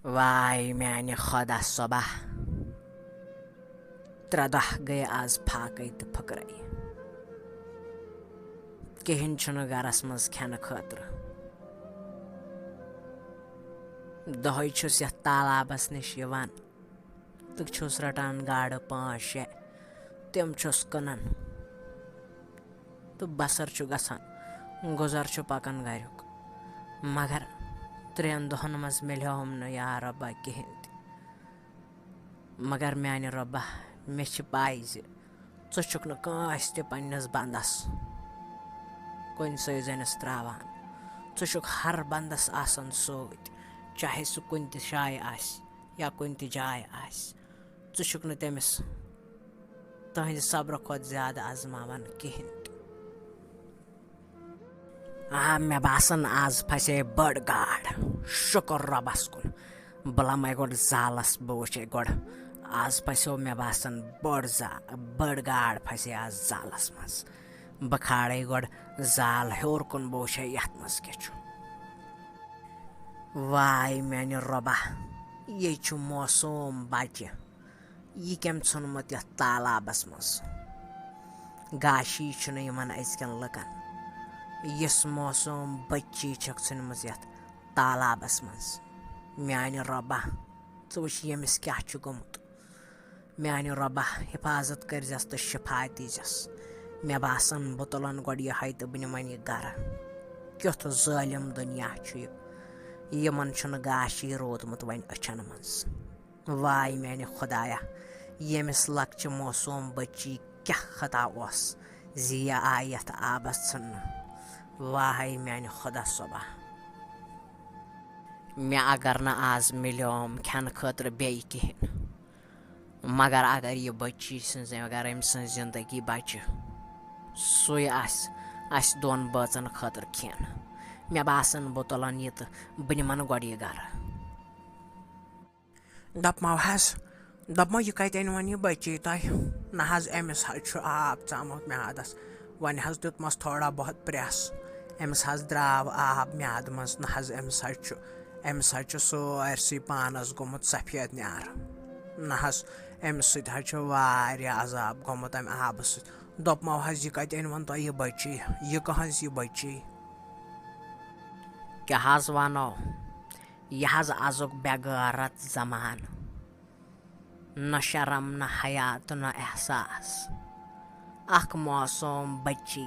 Vay meani khoda sobah tradah gay az फाकै tə फकरै किहिन छुन गारस मज खेन खतर दहै छुस यथ तालाबस निश यवान तक छुस रटान गाड 5-6 तिम छुस कनन तो बसर छु गसान गुजर छु पकन गरिक मगर 3 दोहन मज मिल्योम न या रब्बा किहिन मगर म्यानि रब्बा मे छ पाइ ज छु छुक न कांस ते पन्नस बंदस कोन सैजनस त्रावान छु छुक हर बंदस आसन सोत चाहे सु कुन त शाय आस या कुन त जाय आस छु छुक न तेमिस तहंद सब्र खोत ज्यादा आजमावन किहिन मे बासन आज फसे बड़ गाड शुक्र रबस कुन बलमै गोड जालस बोचे गोड आज फसो मे बासन बड़ गाड फसे आज जालस मस बखाड़े गोड जाल हेर कुन बोचे यथ मस केछु वाय मेनि रबा ये छु मौसम बाच्य ये केम छुनमत यथ तालाबस मस गाशी छुन यमन अजकन लकन यस मौसम बच्ची छक छुनमस यथ तालाबस मस म्यानि रबा छु वुछ यमिस क्या छु गोमुत म्यानि रबा हिफाजत करजस तो शिफा दीजस मे बासन बुतलन गोड यहै तो बनिमन ये गर क्युथ जालिम दुनिया छु यमन छुन गाशी रोदमुत वन अछन मस वाय म्यानि खुदाया यमिस लक्च मौसम बच्ची क्या खता ओस जिया आयत आबस छन वाय म्यानि खुदा सोबा मे अगर न आज मिल्योम खेन खतर बेय किहिन मगर अगर ये बच्ची सज अगर अम सज जिंदगी बच सुय आस दोन बचन खतर खेन मे बासन बोतलन ये तो बनिमन गोड ये गर दपमा यह कतन वन यह बच्ची तह न अमिस आब चामुत म्यादस वन दितमस थोड़ा बहुत प्रेस अमिस द्राव आब म्याद मज न अमिस सारसी पानस गोमुत सफेद न्यार न अमिस अजाब गोमुत अम आब दोपमो यह कतन वन तह यह बच्ची यह कहज यह बच्ची क्या वनो यह आजुक बेगारत जमान न शरम न हयात न एहसास अख मौसम बच्ची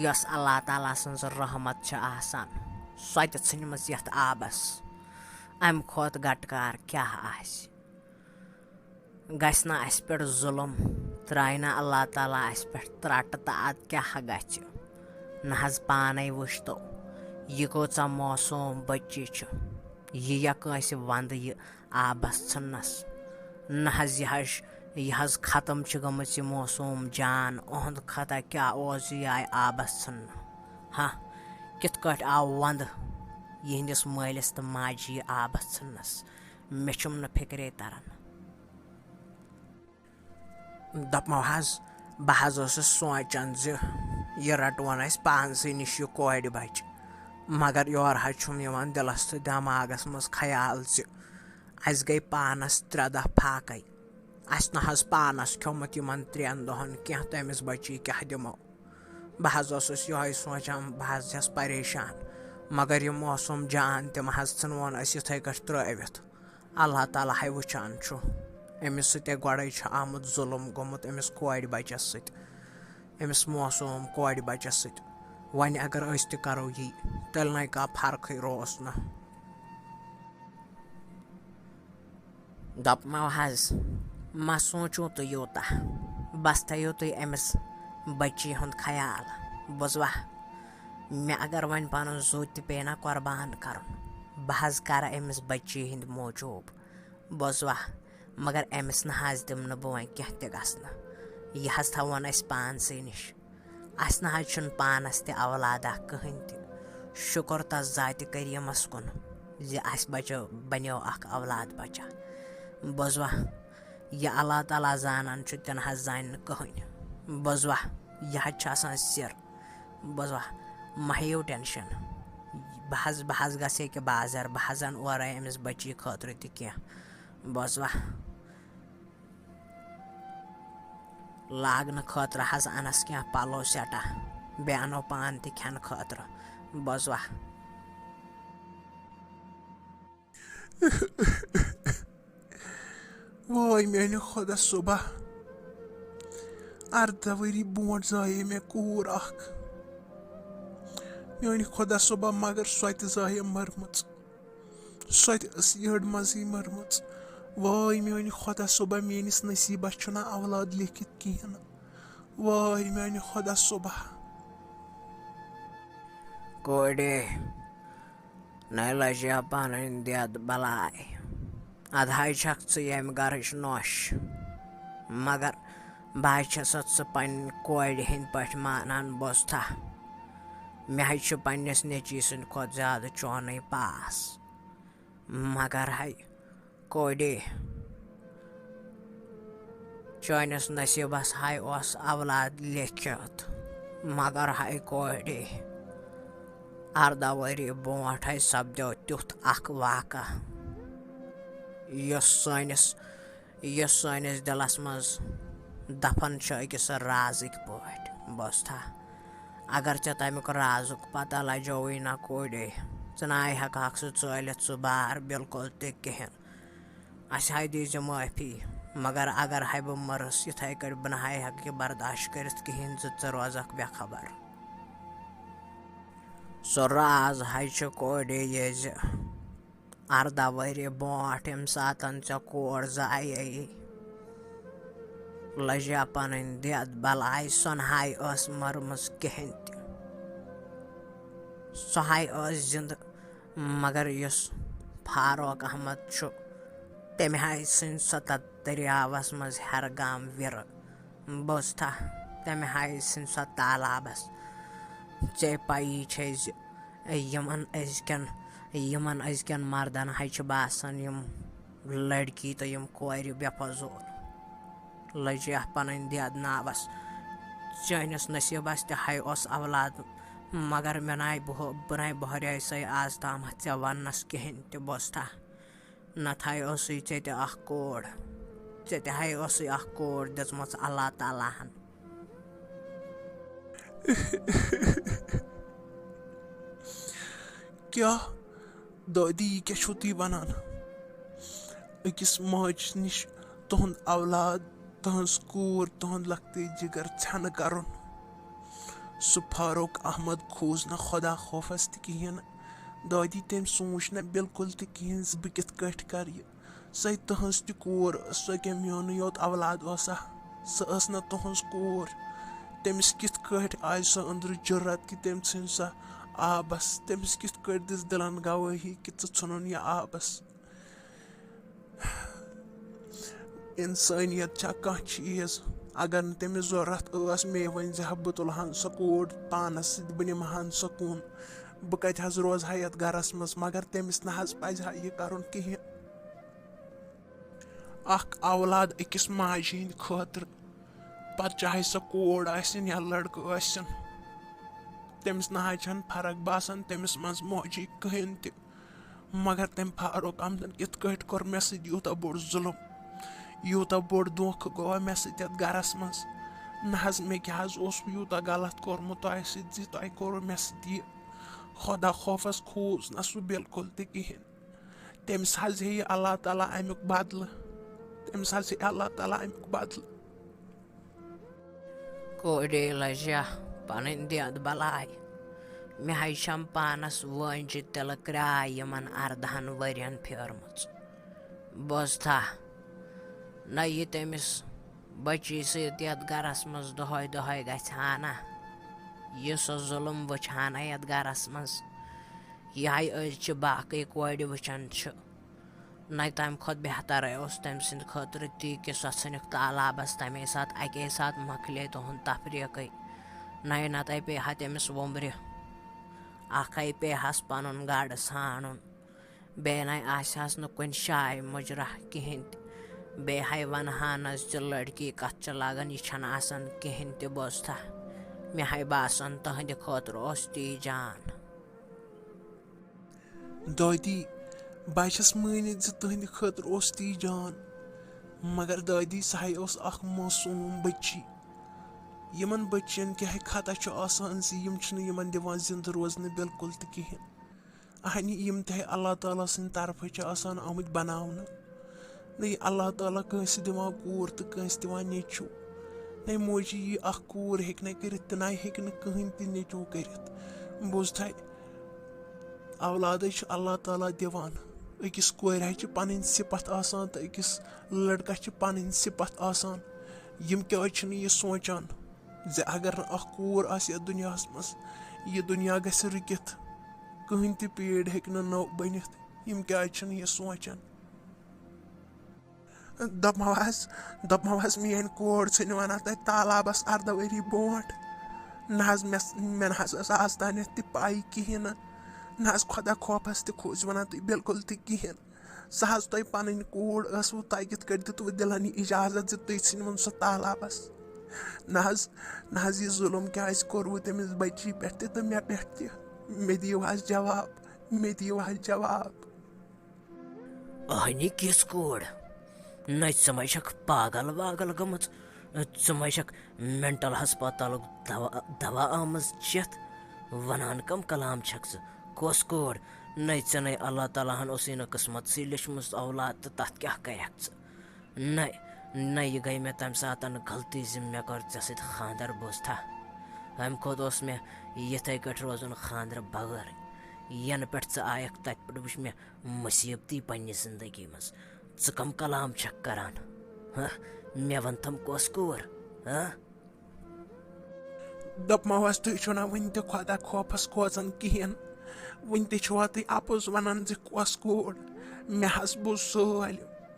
यस अल्लाह ताला सज रहमत छ आसान सो त छनमस यथ आबस अम खोत गटकार क्या आस गस न अस पे जुलम त्राय न अल्लाह ताला अस पे त्रट त अद क्या गछ न पाने वुश्तो यह कोचा मौसम बच्ची छ यह कंस वंद यह आबस छनस न यह खत्म गमत यह मौसम जान अहद खता क्या ओस यह आय आबस छन हाँ कित कट आव वंद यहंदिस मालिस तो माजी यह आबस छनस मे छुम न फिक्रे तरन दपमो बह सोचान यह रटवन पानस निश यह कोड बच मगर योर छुम दिलस तो दिमागस मज ख्याल अस गई पानस 3 दह फाकै अस न पानस खोमुत यमन 3 दोहन क्या तो अमिस बच्ची क्या दिमो बह यह सोचान बह परेशान मगर यह मौसम जान तम वन इथे कट त्रवित अल्लाह ताला है वुचान अमिस गोड़े आमुत जुलम गोमुत अमिस कोड बचस अमिस मौसम कोड बचस वन अगर अस त करो यी तेल न कह फर्क रोस न दपमो मा सोचू तो यूता बस थो तुम अमिस बच्ची हुंद ख्याल बुझवा मे अगर वन पन जू त पे ना कुर्बान कर बह कर अमिस बच्ची हिंद मौजूब बुझवा मगर अमिस न दिम न बह वन क्या गसन यह थवन अस पानस निश अस न पानस त औलादा कहन त शुक्र तस जात करीमस कुन अस बचो बनो अख औलाद बचा बुझवा यह अल्लाह ताला जानन तन जान कहन बुझवा यह सिर बुझवा मह हेव टेंशन बहस गसे कि बाजार बहजन और अमिस बच्ची खतर तह बोजवा लागन खतर हज अनस क्या पलो सेटा बे अनो पान त खेन खतर बोजवा वाय मेरे खुदा सुबह अर्धा वरी बोट जाये मे कूर अख मेरे खुदा सुबह मगर सो जाये मरमच सो यड़ मजी मरमच वाय मेरे खुदा सुबह मेनिस नसीबस छुना औलाद लिखित कहें वाय मेरे खुदा सुबह कोडे नई लजिया पन देद बलाय अधाई छक यम गरच नोश मगर बह पन कोड हिंद पे मानान बोस्ता मे पन्नस नेची सुंद खुद ज्यादा चौन पास मगर है कोडे चौनस नसीबस है औलाद लिखित मगर है कोडे अर्धा वरी बोट है सपदो तुथ अख वाक़ा सनिस दिलस मज दफन अकिस राजिक पे बोस्ता अगर चे तमुक राजुक पता लजोई ना कोडे नाय हक सह चलित सह बार बिल्कुल तहें अस दीज माफी मगर अगर है बह मरस इथे कट बह हक बर्दाश्त कर कहें ज रोजक बेखबर सो राज है कोडे ये अर्धा वरी बोट यम सात े कोर जाये लजिया पन देद बलाय सोनहाय मरमस कहें सहाय जिंद मगर युस फारूक अहमद तम हाय सन सो तथ दरियावस मज हरगाम विर बोस्ता तम हाय सन सो तालाबस चे पई यमन अजकन मर्दन है बासान यम लड़की तो यम कोर बेफजूल लजिया पन देद नावस चनिस नसीबस तह औलाद मगर मे नाय बह बहरिया से आज ताम ऐ वनस कहें त बोस्ता नत े कोर े कोर दिम अल्लाह ताला क्या दादी क्या छो तुम वनान अकिस माज निश तुहद औलाद तहज कूर तुहद लखते जिगर छन कर सह फारूक अहमद खोज ना खुदा खौफस तहें दादी तम सोच ना बिल्कुल तहें बह कित कर सह तहज तूर सो क्या मोन योत औलाद सह ना तुहज कूर तमिस कित आय सो अंदर जुर्रत कि तम इन सह आबस तमिस कित दिस दिलन गवाही कि ुन यह आबस इंसानियत कह चीज अगर न तमिस जरूरत मे वन बह तुलहन सो कूर पानस बह निमहन सो कुन बह कत रोज यथ गरस मज मगर तमिस ना पज यह कर कहें अख औलाद अकिस माज हिंद खतर पत चाहे सो कूर आसिन या लड़क आसिन तमिस ना फर्क बासान तमिस मज मोजी कहें त मगर तम फारूक अहमदन कित कोर मे सत यूत बोड़ जुलम यूत बोड़ धोख गो मे सत गरस मज ना मे क्या यूत गलत कोर्मुत तह सह कोर मे सत खुदा खौफस खोज ना सह बिल्कुल तहें तमिस हे अल्लाह ताला अमुक बदल तमिस हे अल्लाह ताला अमुक बदल कोडे लजिया पन देद बलाय मे पानस वंज तिल क्राय यमन अर्धहन वरियन फेरमच बोस्ता न यह तमिस बच्ची सत गरस मज दह गना यह सो जुलम वुचान यथ गरस मज यह बाकी कोड वुचान न तम खुद बेहतर तम सद खतर ती कि सो नुक तालाबस तमे सात अके सात मकले तुहद तफरीक नए नत पे तमिस वोम्ब्र अख पे पन गड़ ान बे नस न कुन शाय मुजरा कहें बे वनहानस लड़की कत लगन यह कहें त बोस्ता मे बासान तहद खतर ती जान। दादी बह छस मानित तुहंद खतर ओस ती जान मगर दादी सह ओस अख मासूम बच्ची यमन बच्चन क्या खता आसान यमन दिवान जिंद रोजन बिल्कुल तो कहें अहनी यम तह अल्लाह ताला सद तरफ आसान आमुत बनावना न अल्लाह ताला कंस दिवान कूर तो कंस दिवान नेचू न मोजी यह अख कूर हेक न कर तो ना हेक न कहीं तो नेचू कर बोज थ औलाद अल्लाह ताला दिवान अकिस कोर पन सिपत आसान तो अकिस लड़का पन सिपत आसान यम क्या यह सोचान जे अगर न अख कूर आस दुनिया मज यह दुनिया गस रुकित कहीं तो पीड़ हेक न नौ बनित यम क्या यह सोचान दपमस मेन कोर वन तक तालाबस 18 वरी ब्रोट न मे आज तान पाई कहें न खुदा खौफस खोज वन तुम बिल्कुल तो कहें सह तुम पन कूर तह कित दितव दिलन इजाजत तुम वन सह तालाबस न यह जुलम क्या कोरव तमिस बच्ची पे तो मे पे मे दियो जवाब अहनी किस कोड न समझक पागल वागल गमच समझक मेंटल हस्पताल दवा आमज चेत वनान कम कलाम छक कस कोड न अल्लाह ताला हन उस किस्मत सी लिचमस औलाद तो तथ क्या करक न यह गई मे तम सात गलती मे कर ऐ खानदर बोझा अम खोत मे यथे कट रोजन खानदर बगैर यन पे आयक तथ पे वुच मे मुसीबती पन्ने जिंदगी मज कम कलाम छक करान मे वन तम कस कोर दपमस तुम वन तो खुदा खौफस खोजान कहें वन तुआ तुम अपोज वन कस कोर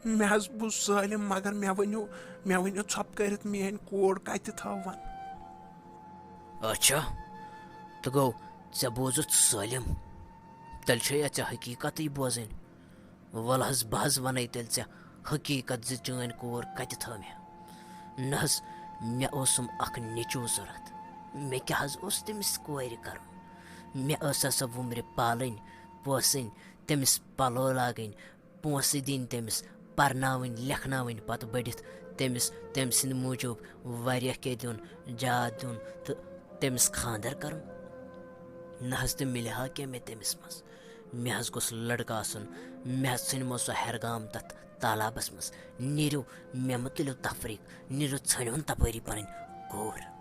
मे बुझ सालिम मगर मे वनो छप कर मेन कोर कत थवन अच्छा तो गो ऐ बोजुत सालिम तेल ऐ हकीकत बोजन वल बह वन तेल ऐ हकीकत चान कोर कत थ मे ओसम अख नेचू जरूरत मे क्या तमिस कोर कर मे सो वुमर पालन पोसन तमिस पलो लागन पोस दिन तमिस पर्नावन लेखनावन पत बढ़ित तम सद मूजूब वारिया क्या दिन जात दिन तो तमिस खानदर कर न तो मिल क्या मे तमिस मज मे गोस लड़का आसन मे नो सो हरगाम तथ तालाबस मज नीरो मे मत तुलो तफरीक नीरो छन तपरी पन कोर।